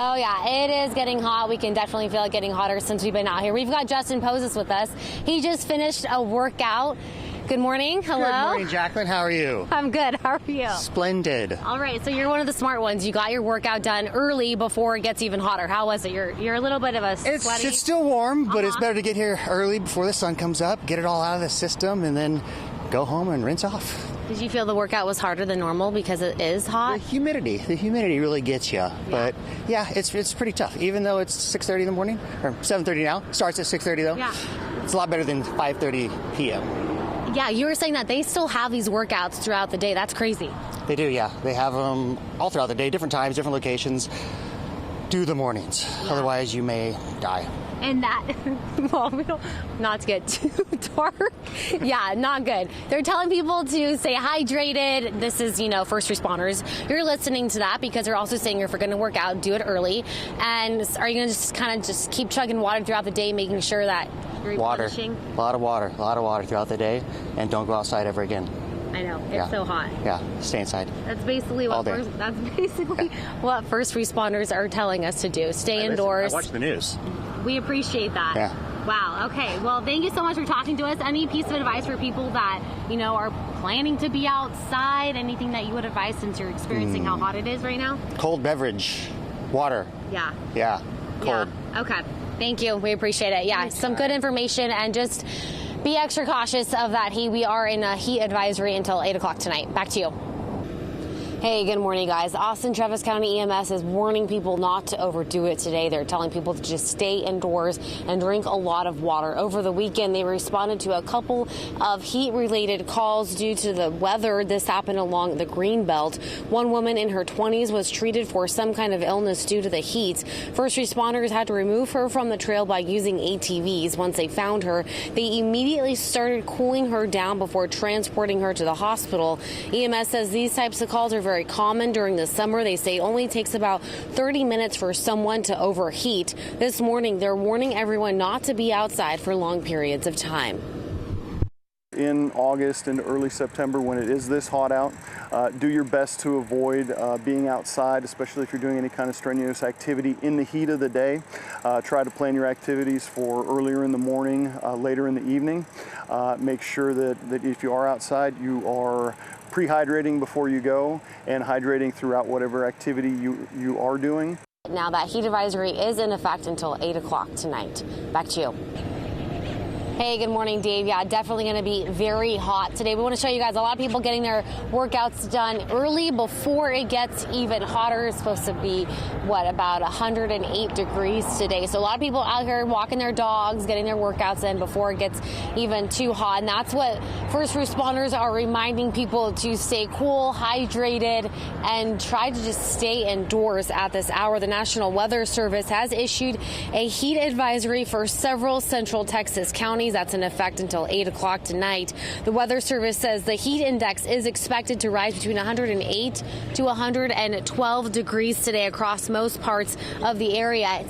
Oh, yeah, it is getting hot. We can definitely feel it getting hotter since we've been out here. We've got Justin Poses with us. He just finished a workout. Good morning. Hello. Good morning, Jacqueline. How are you? I'm good. How are you? Splendid. All right, so you're one of the smart ones. You got your workout done early before it gets even hotter. How was it? You're a little bit of a sweaty. It's still warm, but it's better to get here early before the sun comes up, get it all out of the system, and then go home and rinse off. Did you feel the workout was harder than normal because it is hot? The humidity really gets you. Yeah. But yeah, it's pretty tough. Even though it's 6:30 in the morning, or 7:30 now, starts at 6:30 though. Yeah. It's a lot better than 5:30 p.m. Yeah, you were saying that they still have these workouts throughout the day. That's crazy. They do, yeah. They have them all throughout the day, different times, different locations. Do the mornings. Yeah. Otherwise, you may die. And that, well, not to get too dark. Yeah, not good. They're telling people to stay hydrated. This is, first responders. You're listening to that because they're also saying if you're going to work out, do it early. And are you going to just kind of just keep chugging water throughout the day, making sure that you're replenishing? A lot of water throughout the day, and don't go outside ever again. I know, it's so hot. Yeah, stay inside. That's basically what what first responders are telling us to do. Stay indoors. I watch the news. We appreciate that. Yeah. Wow. Okay. Well, thank you so much for talking to us. Any piece of advice for people that, are planning to be outside? Anything that you would advise since you're experiencing how hot it is right now? Cold beverage. Water. Yeah. Yeah. Cold. Yeah. Okay. Thank you. We appreciate it. Yeah. Some good information, and just be extra cautious of that heat. We are in a heat advisory until 8 o'clock tonight. Back to you. Hey, good morning, guys. Austin Travis County EMS is warning people not to overdo it today. They're telling people to just stay indoors and drink a lot of water. Over the weekend, they responded to a couple of heat-related calls due to the weather. This happened along the Greenbelt. One woman in her 20s was treated for some kind of illness due to the heat. First responders had to remove her from the trail by using ATVs. Once they found her, they immediately started cooling her down before transporting her to the hospital. EMS says these types of calls are very common during the summer. They say it only takes about 30 minutes for someone to overheat. This morning, they're warning everyone not to be outside for long periods of time. In August and early September, when it is this hot out, do your best to avoid being outside, especially if you're doing any kind of strenuous activity in the heat of the day. Try to plan your activities for earlier in the morning, later in the evening. Make sure that if you are outside, you are pre-hydrating before you go and hydrating throughout whatever activity you are doing. Now that heat advisory is in effect until 8 o'clock tonight. Back to you. Hey, good morning, Dave. Yeah, definitely going to be very hot today. We want to show you guys a lot of people getting their workouts done early before it gets even hotter. It's supposed to be, about 108 degrees today. So a lot of people out here walking their dogs, getting their workouts in before it gets even too hot. And that's what first responders are reminding people to stay cool, hydrated, and try to just stay indoors at this hour. The National Weather Service has issued a heat advisory for several central Texas counties. That's in effect until 8 o'clock tonight. The Weather Service says the heat index is expected to rise between 108 to 112 degrees today across most parts of the area.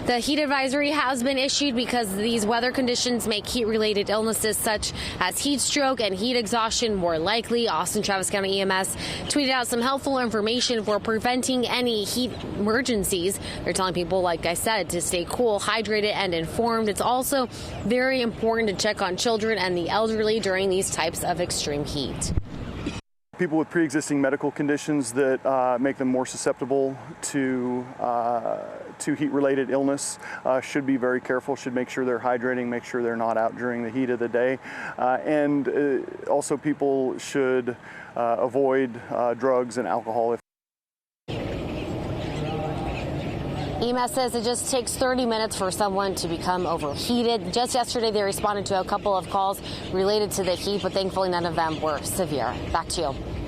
The heat advisory has been issued because these weather conditions make heat-related illnesses such as heat stroke and heat exhaustion more likely. Austin Travis County EMS tweeted out some helpful information for preventing any heat emergencies. They're telling people, like I said, to stay cool, hydrated, and informed. It's also very important to check on children and the elderly during these types of extreme heat. People with pre-existing medical conditions that make them more susceptible to heat-related illness should be very careful, should make sure they're hydrating, make sure they're not out during the heat of the day. And also people should avoid drugs and alcohol. EMS says it just takes 30 minutes for someone to become overheated. Just yesterday, they responded to a couple of calls related to the heat, but thankfully none of them were severe. Back to you.